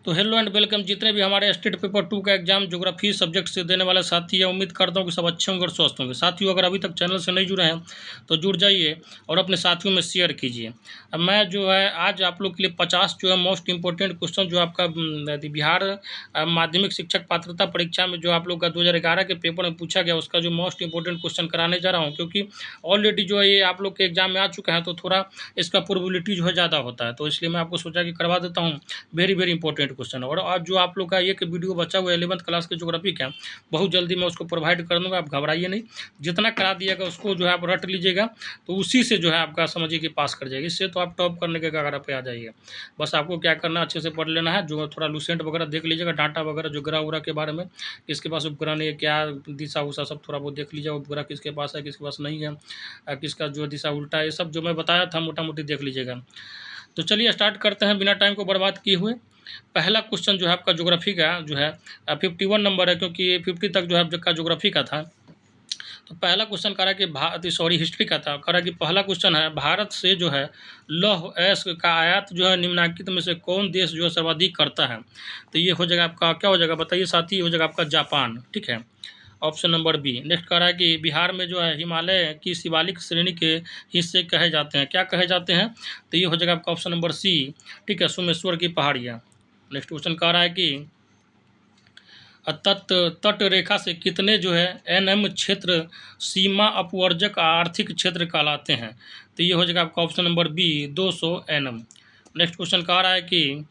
तो hello and welcome जितने भी हमारे स्टेट पेपर 2 का एग्जाम ज्योग्राफी सब्जेक्ट से देने वाले साथी हैं, उम्मीद करता हूँ कि सब अच्छे होंगे और स्वस्थ होंगे। साथियों, अगर अभी तक चैनल से नहीं जुड़े हैं तो जुड़ जाइए और अपने साथियों में शेयर कीजिए। अब मैं जो है आज आप लोग के लिए 50 जो है मोस्ट इंपॉर्टेंट क्वेश्चन जो आपका बिहार माध्यमिक शिक्षक पात्रता परीक्षा में जो आप लोग का 2011 के पेपर में पूछा गया उसका जो मोस्ट इंपॉर्टेंट क्वेश्चन कराने जा रहा हूँ, क्योंकि ऑलरेडी जो है ये आप लोग के एग्जाम में आ चुका है तो थोड़ा इसका प्रोबेबिलिटी जो है ज़्यादा होता है, तो इसलिए मैं आपको सोचा कि करवा देता हूँ। Very very important question. और आज जो आप लोग का एक वीडियो बचा हुआ है 11th क्लास के ज्योग्राफी का, बहुत जल्दी मैं उसको प्रोवाइड कर दूंगा, आप घबराइए नहीं। जितना करा दिएगा उसको जो है आप रट लीजिएगा, तो उसी से जो है आपका समझिए कि पास कर जाएगी, इससे तो आप टॉप करने के कगार पे आ जाइएगा। बस आपको क्या करना, अच्छे से पढ़ लेना है, जो थोड़ा लूसेंट वगैरह देख लीजिएगा, डाटा वगैरह जो ग्रह उरा के बारे में, किसके पास उपग्रह नहीं है, क्या दिशा उषा सब थोड़ा बहुत देख लीजिए, उपग्रह किसके पास है किसके पास नहीं है, किसका जो दिशा उल्टा है, ये सब जो मैं बताया था मोटा मोटी देख लीजिएगा। तो चलिए स्टार्ट करते हैं बिना टाइम को बर्बाद किए हुए। पहला क्वेश्चन जो है आपका ज्योग्राफी का जो है 51 नंबर है, क्योंकि ये 50 तक जो है आपका ज्योग्राफी का था। तो पहला क्वेश्चन कह रहा है कि हिस्ट्री का था, कह रहा है कि पहला क्वेश्चन है भारत से जो है लौह अयस्क का आयात जो है निम्नलिखित में से कौन देश जो है सर्वाधिक करता है। तो ये हो जाएगा आपका, क्या हो जाएगा बताइए साथी, हो जाएगा आपका जापान। ठीक है, ऑप्शन नंबर बी। नेक्स्ट कह रहा है कि बिहार में जो है हिमालय की शिवालिक श्रेणी के हिस्से कहे जाते हैं, क्या कहे जाते हैं। तो ये हो जाएगा आपका ऑप्शन नंबर सी। ठीक है, सोमेश्वर की पहाड़ियाँ। नेक्स्ट क्वेश्चन कह रहा है कि तट रेखा से कितने जो है एनएम क्षेत्र सीमा अपवर्जक आर्थिक क्षेत्र कहलाते हैं। तो ये हो जाएगा आपका option number B 200 nm. Next question कह रहा है कि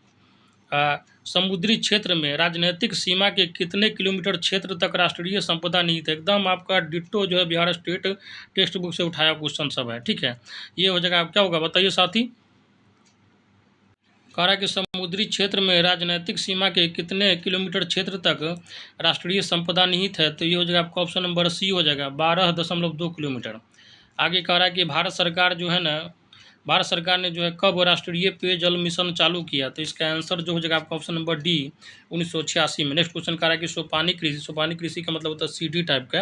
समुद्री क्षेत्र में राजनीतिक सीमा के कितने किलोमीटर क्षेत्र तक राष्ट्रीय संपदा निहित है। एकदम आपका डिट्टो जो है बिहार स्टेट टेक्स्ट बुक से उठाया क्वेश्चन सब है। ठीक है, ये हो जाएगा, क्या होगा बताइए साथी। कह रहा है कि समुद्री क्षेत्र में राजनीतिक सीमा के कितने किलोमीटर क्षेत्र तक राष्ट्रीय संपदा निहित है। तो ये हो जाएगा आपका ऑप्शन नंबर सी हो जाएगा 12.2 किलोमीटर। आगे कह रहा है कि भारत सरकार जो है ना, भारत सरकार ने जो है कब राष्ट्रीय पेयजल मिशन चालू किया। तो इसका आंसर जो हो जाएगा आपका ऑप्शन नंबर डी 1986 में। नेक्स्ट क्वेश्चन कह रहा है कि सोपानी कृषि का मतलब होता है सीडी टाइप का।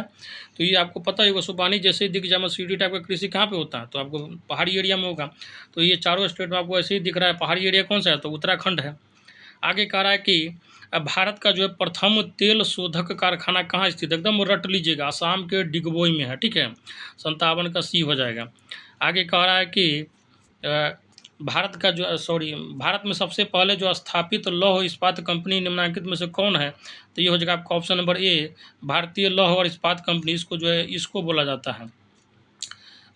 तो ये आपको पता ही होगा, सोपानी जैसे ही दिख जाए सीडी टाइप का कृषि कहाँ पे होता है, तो आपको पहाड़ी एरिया में होगा। तो ये चारों स्टेट में आपको ऐसे ही दिख रहा है। पहाड़ी एरिया कौन सा है, तो उत्तराखंड है। आगे कह रहा है कि भारत का जो है प्रथम तेल शोधक कारखाना कहाँ स्थित है, एकदम रट लीजिएगा, असम के डिगबोई में है। ठीक है, 57 का सी हो जाएगा। आगे कह रहा है कि भारत का जो भारत में सबसे पहले जो स्थापित लौह इस्पात कंपनी निम्नलिखित में से कौन है। तो ये हो जाएगा आपका ऑप्शन नंबर ए भारतीय लौह और इस्पात कंपनी, इसको जो है इसको बोला जाता है।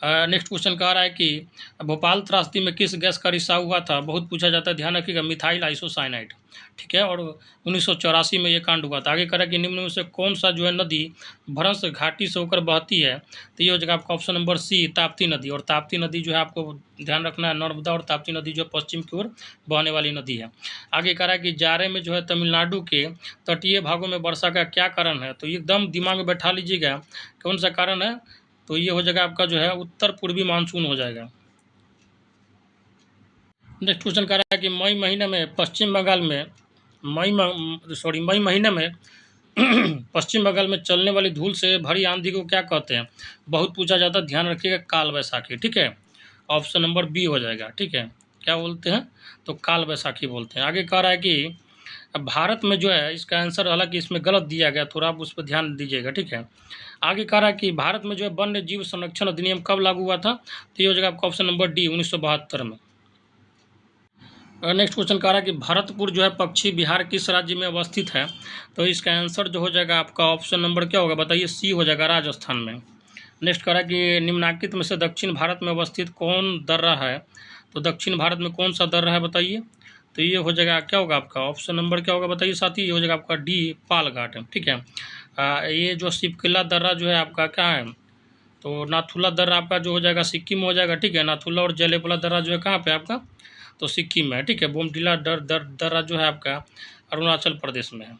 नेक्स्ट क्वेश्चन कह रहा है कि भोपाल त्रासदी में किस गैस का रिसाव हुआ था, बहुत पूछा जाता है, ध्यान रखिएगा, मिथाइल आइसोसाइनाइड। ठीक है, और 1984 में ये कांड हुआ था। आगे कह रहा है कि निम्न में से कौन सा जो है नदी भ्रंश घाटी से होकर बहती है। तो ये हो जाएगा आपका ऑप्शन नंबर सी ताप्ती नदी। और ताप्ती नदी जो है आपको ध्यान रखना है, नर्मदा और ताप्ती नदी जो पश्चिम की ओर बहने वाली नदी है। आगे कह रहा है कि जाड़े में जो है तमिलनाडु के तटीय भागों में वर्षा का क्या कारण है। तो एकदम दिमाग में बैठा लीजिएगा कौन सा कारण है। तो ये हो जाएगा आपका जो है उत्तर पूर्वी मानसून हो जाएगा। नेक्स्ट क्वेश्चन कह रहा है कि मई महीने में पश्चिम बंगाल में मई महीने में पश्चिम बंगाल में चलने वाली धूल से भरी आंधी को क्या कहते हैं, बहुत पूछा जाता है, ध्यान रखिएगा, काल वैसाखी। ठीक है, ऑप्शन नंबर बी हो जाएगा। ठीक है, क्या बोलते हैं, तो काल वैसाखी बोलते हैं। आगे कह रहा है कि भारत में जो है, इसका आंसर हालांकि इसमें गलत दिया गया, थोड़ा आप उस पर ध्यान दीजिएगा। ठीक है, आगे कह रहा है कि भारत में जो है वन्य जीव संरक्षण अधिनियम कब लागू हुआ था। तो ये हो जाएगा आपका ऑप्शन नंबर डी 1972 में। नेक्स्ट क्वेश्चन कह रहा है कि भरतपुर जो है पक्षी बिहार किस राज्य में अवस्थित है। तो इसका आंसर जो हो जाएगा आपका ऑप्शन नंबर क्या होगा बताइए, सी हो जाएगा, राजस्थान में। नेक्स्ट कह रहा है कि निम्नलिखित में से दक्षिण भारत में अवस्थित कौन दर्रा है। तो दक्षिण भारत में कौन सा दर्रा है बताइए। तो ये हो जाएगा, क्या होगा आपका ऑप्शन नंबर क्या होगा बताइए साथी, ये हो जाएगा आपका डी पालघाट। ठीक है, ये जो शिवकिला दर्रा जो है आपका क्या है, तो नाथुला दर्रा आपका जो हो जाएगा सिक्किम में हो जाएगा। ठीक है, नाथुला और जलेपला दर्रा जो है कहाँ पे आपका, तो सिक्किम में है। ठीक है, बोमडिला दर्रा जो है आपका अरुणाचल प्रदेश में है।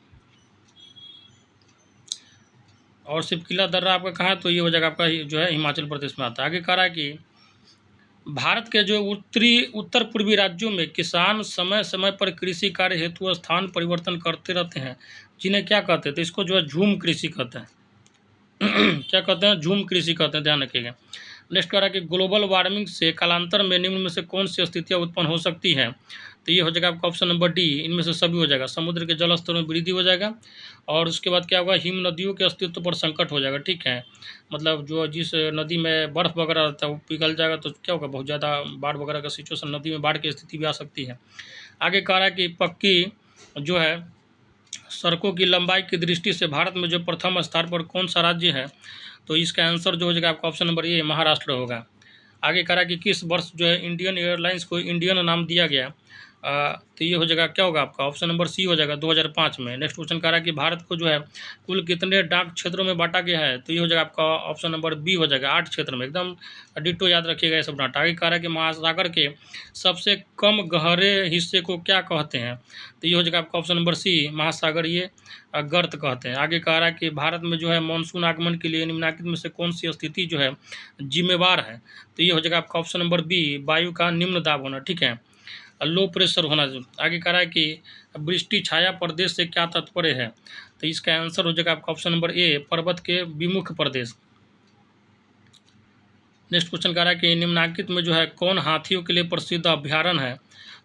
और शिवकिला दर्रा आपका कहाँ है, तो ये हो जाएगा आपका जो है हिमाचल प्रदेश में आता है। आगे कह रहा है कि भारत के जो उत्तर पूर्वी राज्यों में किसान समय समय पर कृषि कार्य हेतु स्थान परिवर्तन करते रहते हैं, जिन्हें क्या कहते हैं। तो इसको जो है झूम कृषि कहते हैं। क्या कहते हैं, झूम कृषि कहते हैं, ध्यान रखिएगा। नेक्स्ट कह रहा है कि ग्लोबल वार्मिंग से कालांतर में निम्न में से कौन सी स्थितियाँ उत्पन्न हो सकती हैं। तो ये हो जाएगा आपका ऑप्शन नंबर डी, इनमें से सभी हो जाएगा। समुद्र के जल स्तर में वृद्धि हो जाएगा, और उसके बाद क्या होगा, हिम नदियों के अस्तित्व पर संकट हो जाएगा। ठीक है, मतलब जो जिस नदी में बर्फ़ वगैरह रहता है वो पिघल जाएगा, तो क्या होगा, बहुत ज़्यादा बाढ़ वगैरह का सिचुएशन, नदी में बाढ़ की स्थिति भी आ सकती है। आगे कह रहा है कि पक्की जो है सड़कों की लंबाई की दृष्टि से भारत में जो प्रथम स्थान पर कौन सा राज्य है। तो इसका आंसर जो हो जाएगा आपका ऑप्शन नंबर ए, महाराष्ट्र होगा। आगे कह रहा है कि किस वर्ष जो है इंडियन एयरलाइंस को इंडियन नाम दिया गया। तो ये हो जाएगा क्या होगा आपका ऑप्शन नंबर सी हो जाएगा, 2005 में। नेक्स्ट क्वेश्चन कह रहा है कि भारत को जो है कुल कितने डाक क्षेत्रों में बांटा गया है। तो ये हो जाएगा आपका ऑप्शन नंबर बी हो जाएगा, 8 क्षेत्र में। एकदम डिटो याद रखिएगा ये सब डाटा। आगे कह रहा है कि महासागर के सबसे कम गहरे हिस्से को क्या कहते हैं। तो ये हो जाएगा आपका ऑप्शन नंबर सी, महासागर, ये गर्त कहते हैं। आगे कह रहा है कि भारत में जो है मानसून आगमन के लिए निम्नलिखित में से कौन सी स्थिति जो है जिम्मेवार है। तो ये हो जाएगा आपका ऑप्शन नंबर बी, वायु का निम्न दाब होना। ठीक है, लो प्रेशर होना। आगे कह रहा है कि वृष्टि छाया प्रदेश से क्या तात्पर्य है। तो इसका आंसर हो जाएगा आपका ऑप्शन नंबर ए, पर्वत के विमुख प्रदेश। नेक्स्ट क्वेश्चन कह रहा है कि निम्नलिखित में जो है कौन हाथियों के लिए प्रसिद्ध अभ्यारण्य है।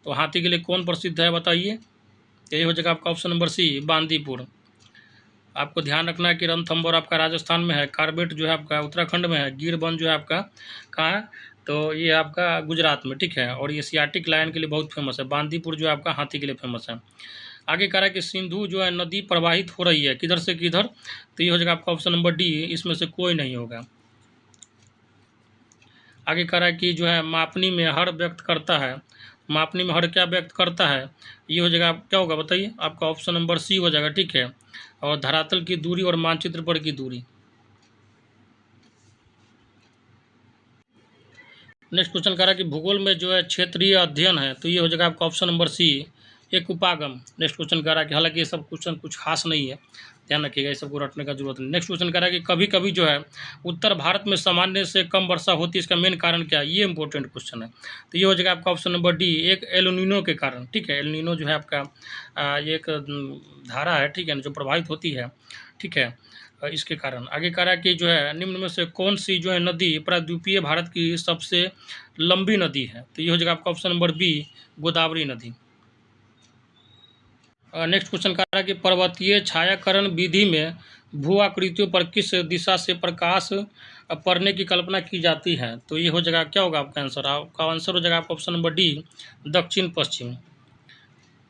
तो हाथी के लिए कौन प्रसिद्ध है बताइए। यही हो जाएगा आपका ऑप्शन नंबर सी, बांदीपुर। आपको ध्यान रखना है कि रणथंभौर आपका राजस्थान में है, कार्बेट जो है आपका उत्तराखंड में है, गिर वन जो है आपका कहाँ है, तो ये आपका गुजरात में। ठीक है, और ये एशियाटिक लायन के लिए बहुत फेमस है। बांदीपुर जो है आपका हाथी के लिए फेमस है। आगे कह रहा है कि सिंधु जो है नदी प्रवाहित हो रही है किधर से किधर। तो ये हो जाएगा आपका ऑप्शन नंबर डी, इसमें से कोई नहीं होगा। आगे कह रहा है कि जो है मापनी में हर व्यक्त करता है। मापनी में हर क्या व्यक्त करता है। ये हो जाएगा क्या होगा बताइए, आपका ऑप्शन नंबर सी हो जाएगा। ठीक है, और धरातल की दूरी और मानचित्र पर की दूरी। नेक्स्ट क्वेश्चन कह रहा है कि भूगोल में जो है क्षेत्रीय अध्ययन है। तो ये हो जाएगा आपका ऑप्शन नंबर सी, एक उपागम। नेक्स्ट क्वेश्चन कह रहा है कि हालांकि ये सब क्वेश्चन कुछ खास नहीं है, ध्यान रखिएगा, ये सबको रटने का जरूरत नहीं। नेक्स्ट क्वेश्चन कह रहा है कि कभी कभी जो है उत्तर भारत में सामान्य से कम वर्षा होती है, इसका मेन कारण क्या है। ये इंपॉर्टेंट क्वेश्चन है। तो ये हो जाएगा आपका ऑप्शन नंबर डी, एक एल नीनो के कारण। ठीक है, एल नीनो जो है आपका ये एक धारा है, ठीक है, जो प्रभावित होती है। ठीक है, इसके कारण। आगे कह रहा है कि जो है निम्न में से कौन सी जो है नदी प्रायद्वीपीय भारत की सबसे लंबी नदी है। तो ये हो जाएगा आपका ऑप्शन नंबर बी, गोदावरी नदी। नेक्स्ट क्वेश्चन कह रहा है कि पर्वतीय छायाकरण विधि में भू आकृतियों पर किस दिशा से प्रकाश पड़ने की कल्पना की जाती है। तो ये हो जाएगा क्या होगा आपका आंसर। आपका आंसर हो जाएगा आपका ऑप्शन नंबर डी, दक्षिण पश्चिम।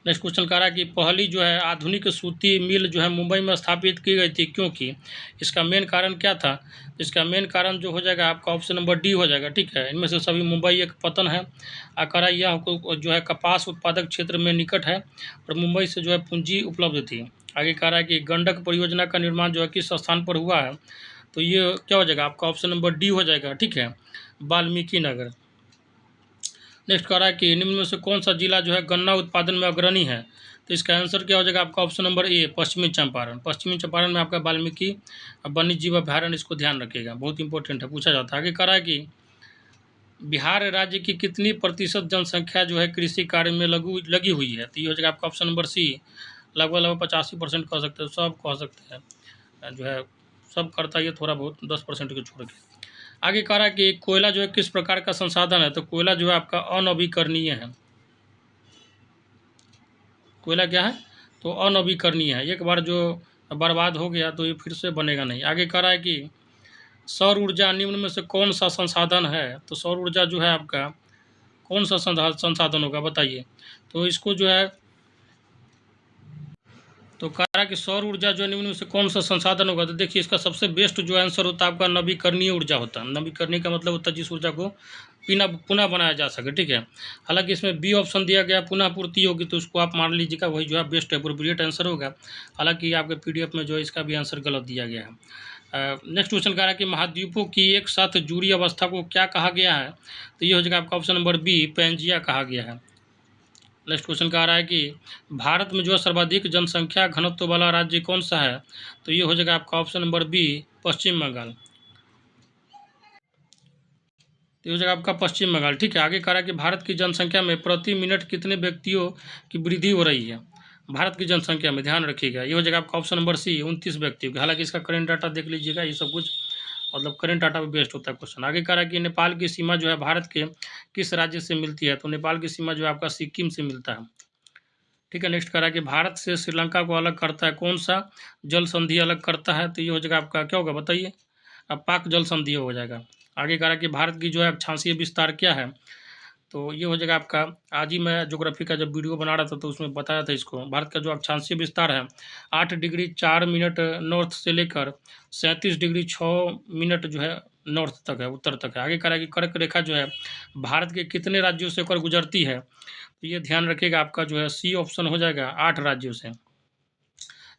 नेक्स्ट क्वेश्चन कह रहा है कि पहली जो है आधुनिक सूती मिल जो है मुंबई में स्थापित की गई थी, क्योंकि इसका मेन कारण क्या था। इसका मेन कारण जो हो जाएगा आपका ऑप्शन नंबर डी हो जाएगा। ठीक है, इनमें से सभी मुंबई एक पतन है। कह रहा है यह जो है कपास उत्पादक क्षेत्र में निकट है और मुंबई से जो है पूंजी उपलब्ध थी। आगे कह रहा है कि गंडक परियोजना का निर्माण जो है किस स्थान पर हुआ है। तो ये क्या हो जाएगा आपका ऑप्शन नंबर डी हो जाएगा। ठीक है, वाल्मीकि नगर। नेक्स्ट कह रहा है कि निम्न में से कौन सा जिला जो है गन्ना उत्पादन में अग्रणी है। तो इसका आंसर क्या हो जाएगा आपका ऑप्शन नंबर ए, पश्चिमी चंपारण। पश्चिमी चंपारण में आपका वाल्मीकि वन्य जीव अभ्यारण्य, इसको ध्यान रखिएगा, बहुत इंपॉर्टेंट है, पूछा जाता है। आगे कह रहा है कि बिहार राज्य की कितनी प्रतिशत जनसंख्या जो है कृषि कार्य में लगी हुई है। तो ये हो जाएगा आपका ऑप्शन नंबर सी, लगभग 85% कह सकते हैं, सब कह सकते हैं, जो है सब करता है, थोड़ा बहुत 10% को छोड़ के। आगे कह रहा है कि कोयला जो है किस प्रकार का संसाधन है। तो कोयला जो है आपका अनवीकरणीय है। कोयला क्या है, तो अनवीकरणीय है, एक बार जो बर्बाद हो गया तो ये फिर से बनेगा नहीं। आगे कह रहा है कि सौर ऊर्जा निम्न में से कौन सा संसाधन है। तो सौर ऊर्जा जो है आपका कौन सा संसाधन होगा बताइए। तो इसको जो है तो कह रहा है कि सौर ऊर्जा जो निम्न में से कौन सा संसाधन होगा। तो देखिए इसका सबसे बेस्ट जो आंसर होता है आपका नवीकरणीय ऊर्जा होता है। नवीकरणीय का मतलब होता है जिस ऊर्जा को पुनः बनाया जा सके। ठीक है, हालांकि इसमें बी ऑप्शन दिया गया पुनः पूर्ति होगी, तो उसको आप मान लीजिएगा वही जो है बेस्ट अप्रोप्रिएट आंसर होगा। हालांकि आपके PDF में जो है इसका भी आंसर गलत दिया गया है। नेक्स्ट क्वेश्चन कह रहा है कि महाद्वीपों की एक साथ जुड़ी अवस्था को क्या कहा गया है। तो ये हो जाएगा आपका ऑप्शन नंबर बी, पैंजिया कहा गया है। नेक्स्ट क्वेश्चन कह रहा है कि भारत में जो है सर्वाधिक जनसंख्या घनत्व वाला राज्य कौन सा है। तो ये हो जाएगा आपका ऑप्शन नंबर बी, पश्चिम बंगाल। तो ये हो जाएगा आपका पश्चिम बंगाल। ठीक है, आगे कह रहा है कि भारत की जनसंख्या में प्रति मिनट कितने व्यक्तियों की वृद्धि हो रही है। भारत की जनसंख्या में ध्यान रखिएगा, ये हो जाएगा आपका ऑप्शन नंबर सी, 29 व्यक्तियों की। हालांकि इसका करेंट डाटा देख लीजिएगा, ये सब कुछ मतलब करंट डाटा पे बेस्ड होता है क्वेश्चन। आगे कह रहा है कि नेपाल की सीमा जो है भारत के किस राज्य से मिलती है? तो नेपाल की सीमा जो है आपका सिक्किम से मिलता है। ठीक है, नेक्स्ट कह रहा है कि भारत से श्रीलंका को अलग करता है कौन सा जल संधि अलग करता है? तो ये हो जाएगा आपका, क्या होगा बताइए? अब पाक जल संधि हो जाएगा। आगे कह रहा है कि भारत की जो है अक्षांशीय विस्तार क्या है? तो ये हो जाएगा आपका, आज ही मैं ज्योग्राफी का जब वीडियो बना रहा था तो उसमें बताया था इसको। भारत का जो अक्षांशीय विस्तार है 8 डिग्री 4 मिनट नॉर्थ से लेकर 37 डिग्री 6 मिनट जो है नॉर्थ तक है, उत्तर तक है। आगे कह रहा है कि कर्क रेखा जो है भारत के कितने राज्यों से होकर गुजरती है? तो ये ध्यान रखिएगा, आपका जो है सी ऑप्शन हो जाएगा 8 राज्यों से।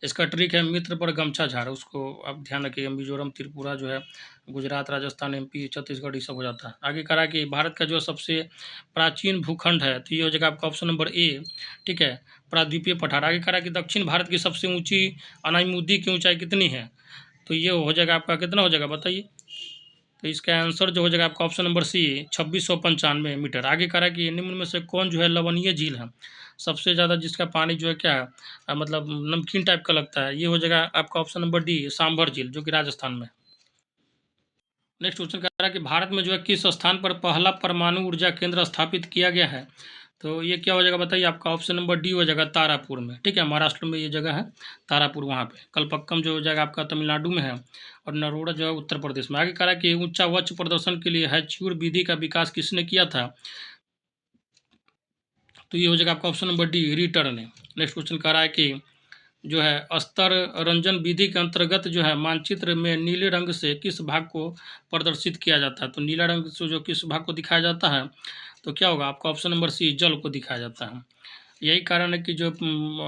इसका ट्रिक है मित्र पर गमछा झाड़, उसको आप ध्यान रखिएगा। मिजोरम, त्रिपुरा जो है, गुजरात, राजस्थान, एमपी, छत्तीसगढ़, ये सब हो जाता है। आगे कह रहा है कि भारत का जो सबसे प्राचीन भूखंड है, तो ये हो जाएगा आपका ऑप्शन नंबर ए। ठीक है, प्राद्वीपीय पठार। आगे कह रहा है कि दक्षिण भारत की सबसे ऊंची अनाईमुद्दी की ऊंचाई कितनी है? तो ये हो जाएगा आपका, कितना हो जाएगा बताइए? तो इसका आंसर जो हो जाएगा आपका ऑप्शन नंबर सी 2695 मीटर। आगे कह रहा है कि निम्न में से कौन जो है लवणीय झील है? सबसे ज़्यादा जिसका पानी जो है क्या है, मतलब नमकीन टाइप का लगता है, ये हो जाएगा आपका ऑप्शन नंबर डी सांभर झील, जो कि राजस्थान में। नेक्स्ट क्वेश्चन कह रहा है कि भारत में जो है किस स्थान पर पहला परमाणु ऊर्जा केंद्र स्थापित किया गया है? तो ये क्या हो जाएगा बताइए? आपका ऑप्शन नंबर डी हो जाएगा तारापुर में। ठीक है, महाराष्ट्र में ये जगह है तारापुर, वहाँ पे। कलपक्कम जो हो जाएगा आपका तमिलनाडु में है, और नरोड़ा जो है उत्तर प्रदेश में। आगे कह रहा है कि ऊंचा वक्ष प्रदर्शन के लिए हैच्यूर विधि का विकास किसने किया था? तो ये हो जाएगा आपका ऑप्शन नंबर डी रिटर्न ने। नेक्स्ट क्वेश्चन कह रहा है कि जो है स्तर रंजन विधि के अंतर्गत जो है मानचित्र में नीले रंग से किस भाग को प्रदर्शित किया जाता है? तो नीला रंग से जो किस भाग को दिखाया जाता है, तो क्या होगा आपका ऑप्शन नंबर सी जल को दिखाया जाता है। यही कारण है कि जो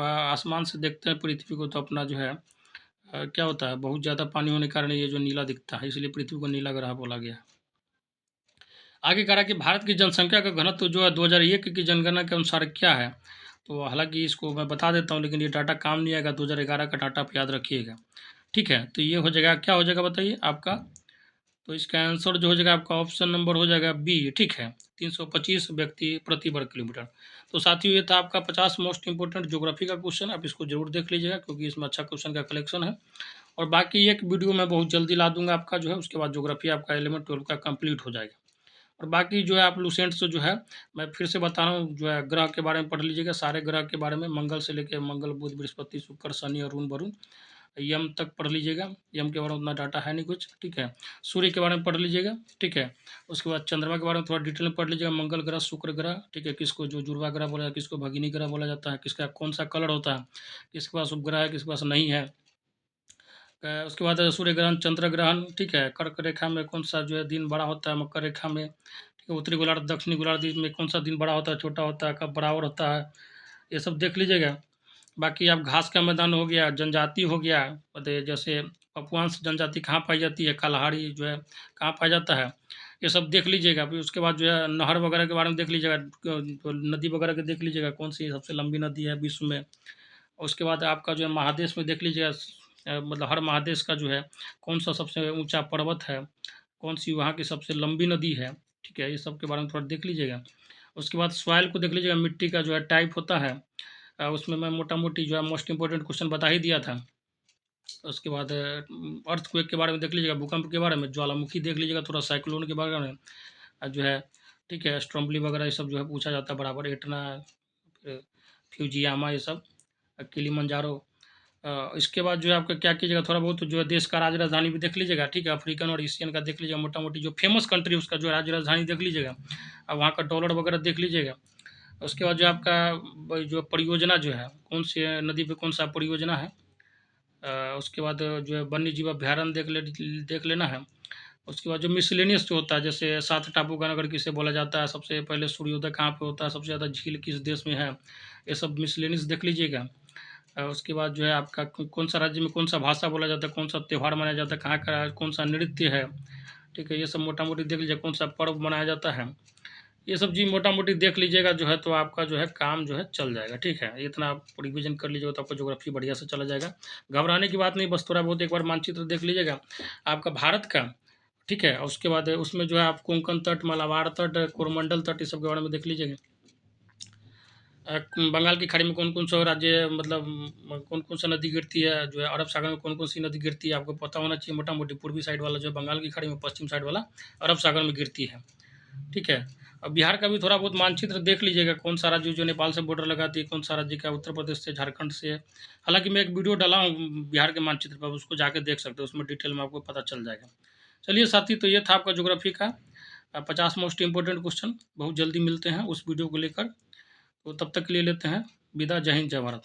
आसमान से देखते हैं पृथ्वी को, तो अपना जो है क्या होता है, बहुत ज़्यादा पानी होने के कारण ये जो नीला दिखता है, इसलिए पृथ्वी को नीला ग्रह बोला गया। आगे कह रहा है कि भारत की जनसंख्या का घनत्व जो है 2001 की जनगणना के अनुसार क्या है? तो हालांकि इसको मैं बता देता हूँ, लेकिन ये डाटा काम नहीं आएगा, 2011 का डाटा आप याद रखिएगा। ठीक है, तो ये हो जाएगा, क्या हो जाएगा बताइए आपका? तो इसका आंसर जो हो जाएगा आपका ऑप्शन नंबर हो जाएगा बी। ठीक है, 325 व्यक्ति प्रति वर्ग किलोमीटर। तो साथियों, ये था आपका 50 मोस्ट इंपोर्टेंट ज्योग्राफी का क्वेश्चन। आप इसको जरूर देख लीजिएगा, क्योंकि इसमें अच्छा क्वेश्चन का कलेक्शन है। और बाकी एक वीडियो मैं बहुत जल्दी ला दूंगा आपका जो है, उसके बाद ज्योग्राफी आपका 11 12 का कंप्लीट हो जाएगा। और बाकी जो है आप लूसेंट से जो है, मैं फिर से बता रहा हूँ, जो है ग्रह के बारे में पढ़ लीजिएगा, सारे ग्रह के बारे में, मंगल से लेकर मंगल, बुध, बृहस्पति, शुक्र, शनि, अरुण, वरुण, यम तक पढ़ लीजिएगा। यम के बारे में उतना डाटा है नहीं कुछ। ठीक है, सूर्य के बारे में पढ़ लीजिएगा। ठीक है, उसके बाद चंद्रमा के बारे में थोड़ा डिटेल में पढ़ लीजिएगा। मंगल ग्रह, शुक्र ग्रह, ठीक है, किसको जो जुड़वा ग्रह बोला जाता है, किसको भगिनी ग्रह बोला जाता है, किसका कौन सा कलर होता है, किसके पास उपग्रह है, किसके पास नहीं है। उसके बाद सूर्य ग्रहण, चंद्र ग्रहण। ठीक है, कर्क रेखा में कौन सा जो है दिन बड़ा होता है, मकर रेखा में। ठीक है, उत्तरी गोलार्ध, दक्षिणी गोलार्ध में कौन सा दिन बड़ा होता है, छोटा होता है, कब बराबर होता है, ये सब देख लीजिएगा। बाकी आप घास का मैदान हो गया, जनजाति हो गया, जैसे पपुआंस जनजाति कहाँ पाई जाती है, कालाहारी जो है कहाँ पाया जाता है, ये सब देख लीजिएगा। फिर उसके बाद जो है नहर वगैरह के बारे में देख लीजिएगा, तो नदी वगैरह के देख लीजिएगा, कौन सी सबसे लंबी नदी है विश्व में। उसके बाद आपका जो है महादेश में देख लीजिएगा, मतलब हर महादेश का जो है कौन सा सबसे ऊंचा पर्वत है, कौन सी वहाँ की सबसे लंबी नदी है। ठीक है, ये सब के बारे में थोड़ा देख लीजिएगा। उसके बाद सॉइल को देख लीजिएगा, मिट्टी का जो है टाइप होता है, उसमें मैं मोटा मोटी जो है मोस्ट इंपॉर्टेंट क्वेश्चन बता ही दिया था। उसके बाद अर्थक्वेक के बारे में देख लीजिएगा, भूकंप के बारे में, ज्वालामुखी देख लीजिएगा, थोड़ा साइक्लोन के बारे में जो है। ठीक है, स्ट्रोम्बली वगैरह ये सब जो है पूछा जाता है बराबर, एटना, फ्यूजियामा, ये सब, किलिमंजारो। इसके बाद जो है आपका क्या कीजिएगा, थोड़ा बहुत जो है देश का राज्य राजधानी भी देख लीजिएगा। ठीक है, अफ्रीकन और एशियन का देख लीजिएगा, मोटा मोटी जो फेमस कंट्री उसका जो राज्य राजधानी देख लीजिएगा, अब वहाँ का डॉलर वगैरह देख लीजिएगा। उसके बाद जो आपका जो परियोजना जो है, कौन सी नदी पे कौन सा परियोजना है। उसके बाद जो है वन्य जीव अभ्यारण्य देख लेना है। उसके बाद जो मिसलेनियस जो होता है, जैसे सात टापू का नगर किसे बोला जाता है, सबसे पहले सूर्योदय कहाँ पे होता है, सबसे ज़्यादा झील किस देश में है, ये सब मिसलेनियस देख लीजिएगा। उसके बाद जो है आपका कौन सा राज्य में कौन सा भाषा बोला जाता है, कौन सा त्यौहार मनाया जाता है, कहाँ का कौन सा नृत्य है। ठीक है, ये सब मोटा मोटी देख लीजिए, कौन सा पर्व मनाया जाता है, ये सब चीज़ मोटा मोटी देख लीजिएगा जो है, तो आपका जो है काम जो है चल जाएगा। ठीक है, इतना आप रिविजन कर लीजिएगा तो आपका ज्योग्राफी बढ़िया से चला जाएगा। घबराने की बात नहीं, बस थोड़ा बहुत एक बार मानचित्र देख लीजिएगा आपका भारत का। ठीक है, और उसके बाद उसमें जो है आप कोंकण तट, मलाबार तट, कोरमंडल तट, इस सब के बारे में देख लीजिएगा। बंगाल की खाड़ी में कौन-कौन सा राज्य मतलब कौन-कौन सा नदी गिरती है, जो है अरब सागर में कौन-कौन सी नदी गिरती है, आपको पता होना चाहिए मोटा-मोटी। पूर्वी साइड वाला जो है बंगाल की खाड़ी में, पश्चिम साइड वाला अरब सागर में गिरती है, ठीक है। अब बिहार का भी थोड़ा बहुत मानचित्र देख लीजिएगा, कौन सा राज्य जो नेपाल से बॉर्डर लगाती है, कौन सा राज्य का उत्तर प्रदेश से, झारखंड से। हालाँकि मैं एक वीडियो डाला हूँ बिहार के मानचित्र पर, उसको जाके देख सकते हो, उसमें डिटेल में आपको पता चल जाएगा। चलिए साथी, तो ये था आपका ज्योग्राफी का 50 मोस्ट इम्पोर्टेंट क्वेश्चन। बहुत जल्दी मिलते हैं उस वीडियो को लेकर, तो तब तक के लिए लेते हैं विदा। जय हिंद, जय भारत।